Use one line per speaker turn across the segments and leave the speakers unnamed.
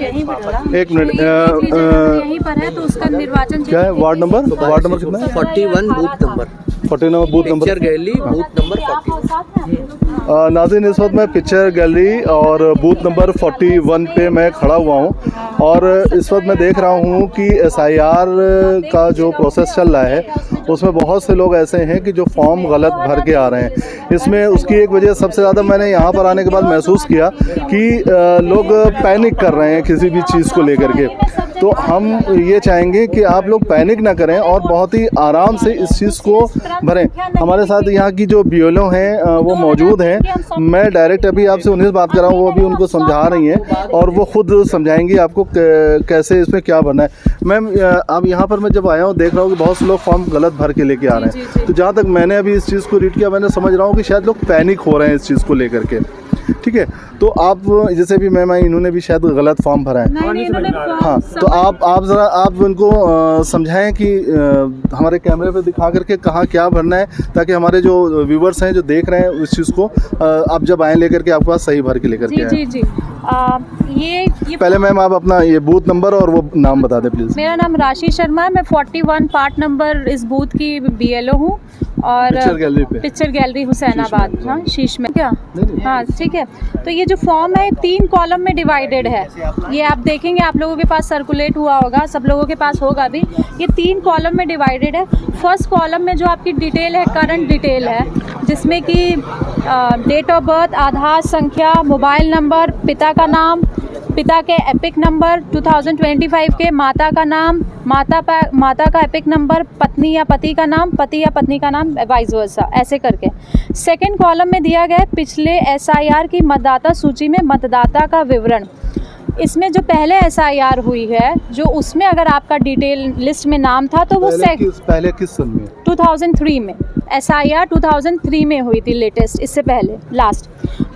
एक मिनट,
यहीं पर है तो उसका निर्वाचन
क्या है वार्ड नंबर कितना है?
41 booth number,
49 booth number.
Picture gallery booth number 41।
नाज़रीन, इस वक्त मैं पिक्चर गैलरी और बूथ नंबर 41 पे मैं खड़ा हुआ हूँ और इस वक्त मैं देख रहा हूँ कि SIR का जो प्रोसेस चल रहा है उसमें बहुत से लोग ऐसे हैं कि जो फॉर्म गलत भर के आ रहे हैं। इसमें उसकी एक वजह सबसे ज़्यादा मैंने यहाँ पर आने के बाद महसूस किया कि लोग पैनिक कर रहे हैं किसी भी चीज़ को लेकर के। तो हम ये चाहेंगे कि आप लोग पैनिक ना करें और बहुत ही आराम से इस चीज़ को भरें। हमारे साथ यहाँ की जो BLO हैं वो मौजूद हैं। मैं डायरेक्ट अभी आपसे उन्हीं से बात कर रहा हूँ, वो अभी उनको समझा रही हैं और वो खुद समझाएंगी आपको कैसे इसमें क्या भरना है। मैम, अब यहाँ पर मैं जब आया हूँ देख रहा हूँ कि बहुत से लोग फॉर्म गलत भर के लेके आ रहे हैं। तो जहाँ तक मैंने अभी इस चीज़ को रीड किया, मैंने समझ रहा हूँ कि शायद लोग पैनिक हो रहे हैं इस चीज़ को लेकर के। ठीक है, तो आप जैसे भी मैम आई, इन्होंने भी शायद गलत फॉर्म भरा है। हाँ, तो आप ज़रा आप उनको समझाएं कि हमारे कैमरे पे दिखा करके कहाँ क्या भरना है, ताकि हमारे जो व्यूवर्स हैं जो देख रहे हैं उस चीज़ को आप जब आएँ लेकर के आपके पास सही भर के लेकर के आएँ।
जी। ये
पहले मैम आप अपना ये बूथ नंबर और वो नाम बता दें प्लीज़।
मेरा नाम राशि शर्मा है, मैं 41 पार्ट नंबर इस बूथ की BLO हूँ और पिक्चर गैलरी हुसैनाबाद, हाँ, शीश में क्या, हाँ ठीक है। तो ये जो फॉर्म है 3 कॉलम में डिवाइडेड है। ये आप देखेंगे, आप लोगों के पास सर्कुलेट हुआ होगा, सब लोगों के पास होगा भी। ये 3 कॉलम में डिवाइडेड है। फर्स्ट कॉलम में जो आपकी डिटेल है, करंट डिटेल है, जिसमें कि डेट ऑफ बर्थ, आधार संख्या, मोबाइल नंबर, पिता का नाम, पिता के एपिक नंबर 2025 के, माता का नाम, माता का एपिक नंबर, पत्नी या पति का नाम, पति या पत्नी का नाम, वाइस वर्सा, ऐसे करके। सेकंड कॉलम में दिया गया है पिछले SIR की मतदाता सूची में मतदाता का विवरण। इसमें जो पहले SIR हुई है, जो उसमें अगर आपका डिटेल लिस्ट में नाम था तो वो
पहले किस सन में?
2003 में। SIR 2003 में हुई थी लेटेस्ट, इससे पहले लास्ट।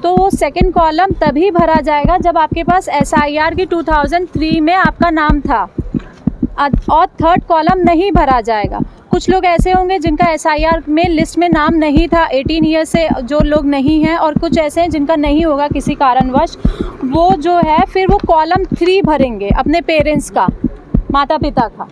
तो वो सेकंड कॉलम तभी भरा जाएगा जब आपके पास SIR की 2003 में आपका नाम था, और थर्ड कॉलम नहीं भरा जाएगा। कुछ लोग ऐसे होंगे जिनका SIR में लिस्ट में नाम नहीं था, 18 ईयर से जो लोग नहीं हैं, और कुछ ऐसे हैं जिनका नहीं होगा किसी कारणवश। वो जो है फिर वो कॉलम 3 भरेंगे अपने पेरेंट्स का, माता पिता का।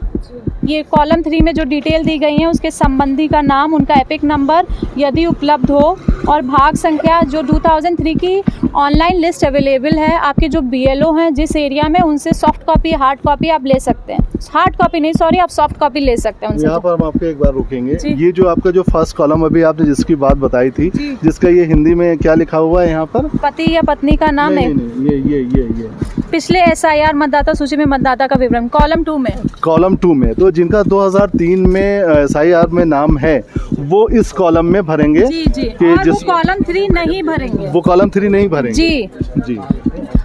ये कॉलम 3 में जो डिटेल दी गई है उसके संबंधी का नाम, उनका एपिक नंबर यदि उपलब्ध हो, और भाग संख्या। जो 2003 की ऑनलाइन लिस्ट अवेलेबल है, आपके जो BLO हैं जिस एरिया में, उनसे सॉफ्ट कॉपी, हार्ड कॉपी आप ले सकते हैं। हार्ड कॉपी नहीं, सॉरी, आप सॉफ्ट कॉपी ले सकते हैं उनसे।
यहाँ पर हम आपको एक बार रुकेंगे। ये जो आपका जो फर्स्ट कॉलम अभी आपने जिसकी बात बताई थी, जिसका ये हिंदी में क्या लिखा हुआ है यहाँ पर?
पति या पत्नी का नाम है।
ये
पिछले SIR मतदाता सूची में मतदाता का विवरण, कॉलम 2 में।
कॉलम 2 में, तो जिनका 2003 में SIR में नाम है वो इस कॉलम में भरेंगे।
जी। और वो कॉलम 3 नहीं भरेंगे।
वो कॉलम 3 नहीं भरेंगे। जी।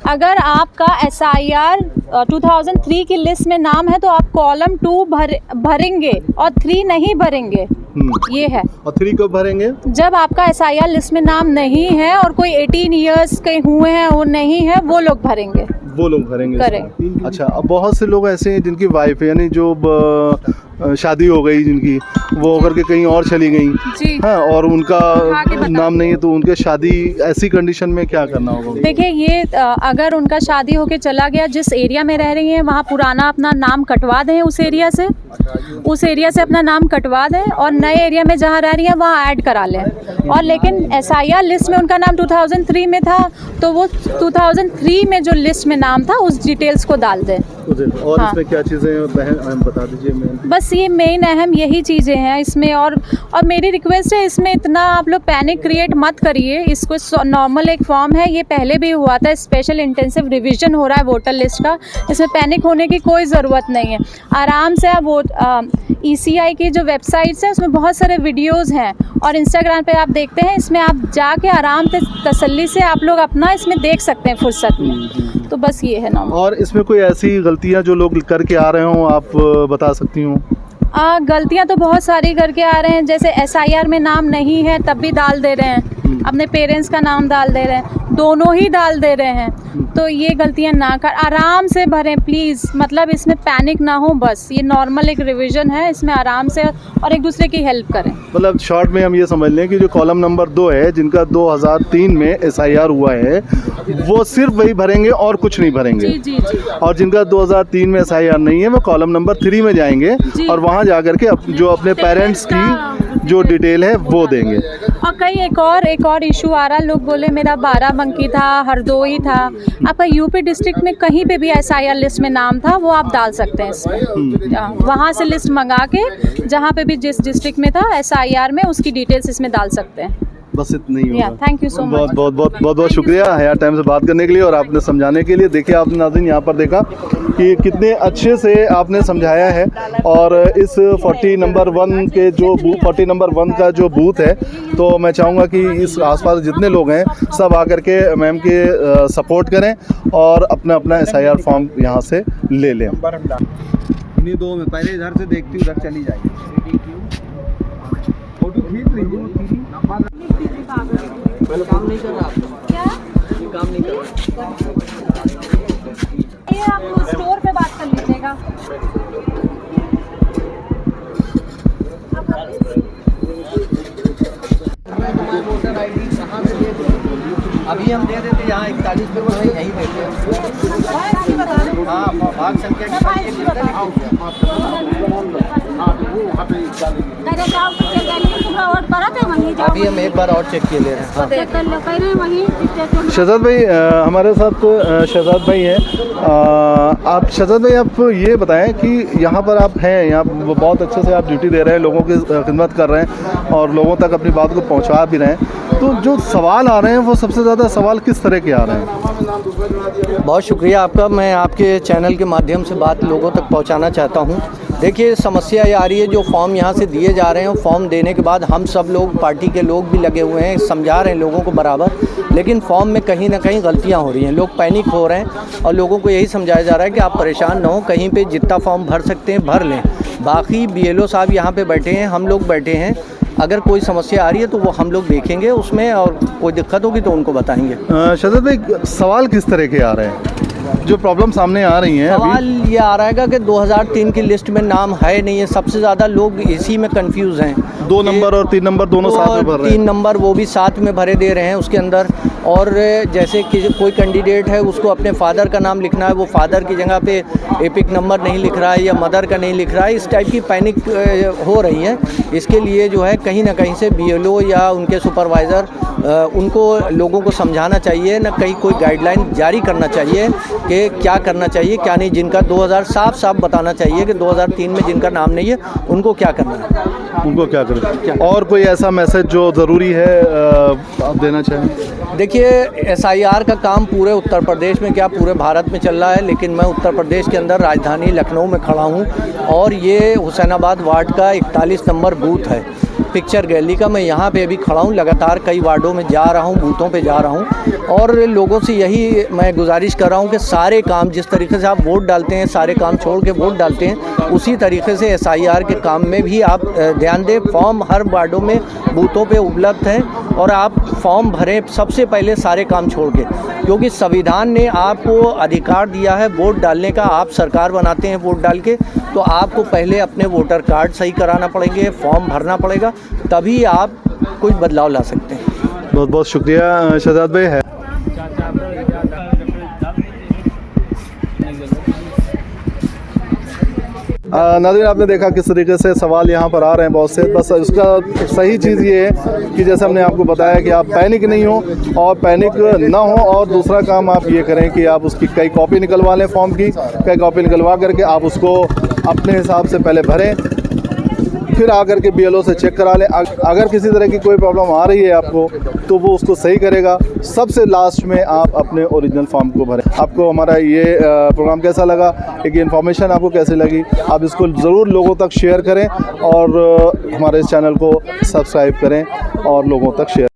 अगर आपका SIR 2003 की लिस्ट में नाम है तो आप कॉलम 2 भरेंगे और 3 नहीं भरेंगे। ये है।
और 3 कब भरेंगे?
जब आपका SIR लिस्ट में नाम नहीं है और कोई 18 इयर्स के हुए हैं, वो नहीं है, वो लोग भरेंगे।
करेक्ट। अच्छा, अब बहुत से लोग ऐसे हैं जिनकी वाइफ, यानी जो शादी हो गई जिनकी, वो होकर के कहीं और चली गई, हाँ, और उनका नाम नहीं है, तो उनके शादी ऐसी कंडीशन में क्या करना होगा?
देखिए, ये अगर उनका शादी होके चला गया, जिस एरिया में रह रही हैं वहाँ पुराना अपना नाम कटवा दें, उस एरिया से अपना नाम कटवा दें, और नए एरिया में जहाँ रह रही हैं वहाँ ऐड करा लें। और लेकिन SIR लिस्ट में उनका नाम 2003 में था, तो वो 2003 में जो लिस्ट में नाम था उस डिटेल्स को डाल दें।
और इसमें क्या चीज़ें बता दीजिए।
बस ये मेन अहम यही चीज़ें हैं इसमें। और मेरी रिक्वेस्ट है, इसमें इतना आप लोग पैनिक क्रिएट मत करिए। इसको नॉर्मल एक फॉर्म है, ये पहले भी हुआ था, स्पेशल इंटेंसिव रिवीजन हो रहा है वोटर लिस्ट का। इसमें पैनिक होने की कोई ज़रूरत नहीं है। आराम से आप ECI की जो वेबसाइट्स है उसमें बहुत सारे वीडियोज़ हैं, और इंस्टाग्राम पे आप देखते हैं, इसमें आप जाके आराम से तसल्ली से आप लोग अपना इसमें देख सकते हैं फुर्सत में। तो बस ये है ना।
और इसमें कोई ऐसी गलतियां जो लोग करके आ रहे हों, आप बता सकती हूँ?
गलतियां तो बहुत सारी करके आ रहे हैं। जैसे SIR में नाम नहीं है तब भी डाल दे रहे हैं, अपने पेरेंट्स का नाम डाल दे रहे हैं। दोनों ही डाल दे रहे हैं। तो ये गलतियां ना कर, आराम से भरें प्लीज़, मतलब इसमें पैनिक ना हो, बस ये नॉर्मल एक रिवीजन है, इसमें आराम से और एक दूसरे की हेल्प करें।
मतलब शॉर्ट में हम ये समझ लें कि जो कॉलम नंबर 2 है, जिनका 2003 में SIR हुआ है, वो सिर्फ वही भरेंगे और कुछ नहीं भरेंगे।
जी जी जी।
और जिनका 2003 में SIR नहीं है, वो कॉलम नंबर 3 में जाएंगे और वहाँ जा कर के जो अपने पेरेंट्स की जो डिटेल है वो देंगे।
और कई एक और इशू आ रहा, लोग बोले मेरा बाराबंकी था, हरदोई था, आपका यूपी डिस्ट्रिक्ट में कहीं पे भी SIR लिस्ट में नाम था, वो आप डाल सकते हैं इसमें। वहाँ से लिस्ट मंगा के जहाँ पे भी जिस डिस्ट्रिक्ट में था SIR में, उसकी डिटेल्स इसमें डाल सकते हैं।
बस इतना ही होगा।
Thank you so much.
बहुत शुक्रिया हयात टाइम से बात करने के लिए और आपने समझाने के लिए। देखिए आपने नाज़रीन यहाँ पर देखा कि कितने अच्छे से आपने समझाया है। और इस 40 नंबर 1 के जो 40 नंबर 1 का जो बूथ है, तो मैं चाहूँगा कि इस आसपास जितने लोग हैं सब आकर के मैम के सपोर्ट करें और अपना अपना SIR फॉर्म यहाँ से ले लें।
इन्हीं दो में पहले इधर से देखती हूँ, उधर चली जाएगी, फोटो खींच लीजिए।
पहले काम नहीं कर रहा आपका?
क्या?
ये काम नहीं कर रहा।
ये आप स्टोर पे बात कर लीजिएगा।
वोटर ID कहाँ से दे दें? अभी हम दे देते यहाँ 41 पे, वो यहीं देते हैं। हाँ, भाग संख्या अभी हम एक बार और चेक किए ले रहे हैं।
शहजाद भाई हमारे साथ शहजाद भाई हैं। आप शहजाद भाई आप ये बताएं कि यहाँ पर आप हैं, यहाँ बहुत अच्छे से आप ड्यूटी दे रहे हैं, लोगों की खिदमत कर रहे हैं और लोगों तक अपनी बात को पहुँचा भी रहे हैं। तो जो सवाल आ रहे हैं वो सबसे ज़्यादा सवाल किस तरह के आ रहे हैं?
बहुत शुक्रिया आपका। मैं आपके चैनल के माध्यम से बात लोगों तक पहुंचाना चाहता हूं। देखिए समस्या ये आ रही है, जो फॉर्म यहां से दिए जा रहे हैं, फॉर्म देने के बाद हम सब लोग, पार्टी के लोग भी लगे हुए हैं, समझा रहे हैं लोगों को बराबर, लेकिन फॉर्म में कहीं ना कहीं गलतियां हो रही हैं, लोग पैनिक हो रहे हैं और लोगों को यही समझाया जा रहा है कि आप परेशान ना हो, कहीं पे जितना फॉर्म भर सकते हैं भर लें। बाकी BLO साहब यहाँ पे बैठे हैं, हम लोग बैठे हैं, अगर कोई समस्या आ रही है तो वो हम लोग देखेंगे उसमें, और कोई दिक्कत होगी तो उनको बताएंगे।
शहजाद भाई सवाल किस तरह के आ रहे हैं, जो प्रॉब्लम सामने आ रही हैं?
सवाल ये आ रहा है कि 2003 की लिस्ट में नाम है नहीं है, सबसे ज़्यादा लोग इसी में कंफ्यूज हैं।
2 नंबर और 3 नंबर दोनों साथ में भर रहे हैं।
3 नंबर वो भी साथ में भरे दे रहे हैं उसके अंदर। और जैसे कि कोई कैंडिडेट है, उसको अपने फादर का नाम लिखना है, वो फादर की जगह पे एपिक नंबर नहीं लिख रहा है या मदर का नहीं लिख रहा है। इस टाइप की पैनिक हो रही है। इसके लिए जो है कहीं ना कहीं से BLO या उनके सुपरवाइज़र उनको लोगों को समझाना चाहिए, ना कहीं कोई गाइडलाइन जारी करना चाहिए कि क्या करना चाहिए क्या नहीं। जिनका 2000 साफ बताना चाहिए कि 2003 में जिनका नाम नहीं है उनको क्या करना है,
उनको क्या करें। और कोई ऐसा मैसेज जो ज़रूरी है आप देना चाहें?
देखिए SIR का काम पूरे उत्तर प्रदेश में, क्या पूरे भारत में चल रहा है, लेकिन मैं उत्तर प्रदेश के अंदर राजधानी लखनऊ में खड़ा हूँ और ये हुसैनाबाद वार्ड का 41 नंबर बूथ है, पिक्चर गैलरी का। मैं यहाँ पे अभी खड़ा हूँ, लगातार कई वार्डों में जा रहा हूँ, बूथों पे जा रहा हूँ और लोगों से यही मैं गुजारिश कर रहा हूँ कि सारे काम जिस तरीके से आप वोट डालते हैं, सारे काम छोड़ के वोट डालते हैं, उसी तरीके से SIR के काम में भी आप ध्यान दें। फॉर्म हर वार्डों में बूथों पे उपलब्ध हैं और आप फॉर्म भरें सबसे पहले सारे काम छोड़ के, क्योंकि संविधान ने आपको अधिकार दिया है वोट डालने का। आप सरकार बनाते हैं वोट डाल के, तो आपको पहले अपने वोटर कार्ड सही कराना पड़ेंगे, फॉर्म भरना पड़ेगा, तभी आप कुछ बदलाव ला सकते हैं।
बहुत बहुत शुक्रिया शहजाद भाई। है नाज़रीन आपने देखा किस तरीके से सवाल यहाँ पर आ रहे हैं बहुत से। बस उसका सही चीज़ ये है कि जैसे हमने आपको बताया कि आप पैनिक नहीं हो और पैनिक ना हो, और दूसरा काम आप ये करें कि आप उसकी कई कॉपी निकलवा लें, फॉर्म की कई कॉपी निकलवा करके आप उसको अपने हिसाब से पहले भरें, फिर आकर के BLO से चेक करा लें। अगर किसी तरह की कोई प्रॉब्लम आ रही है आपको तो वो उसको सही करेगा। सबसे लास्ट में आप अपने ओरिजिनल फॉर्म को भरें। आपको हमारा ये प्रोग्राम कैसा लगा, एक इन्फॉर्मेशन आपको कैसी लगी, आप इसको ज़रूर लोगों तक शेयर करें और हमारे इस चैनल को सब्सक्राइब करें और लोगों तक शेयर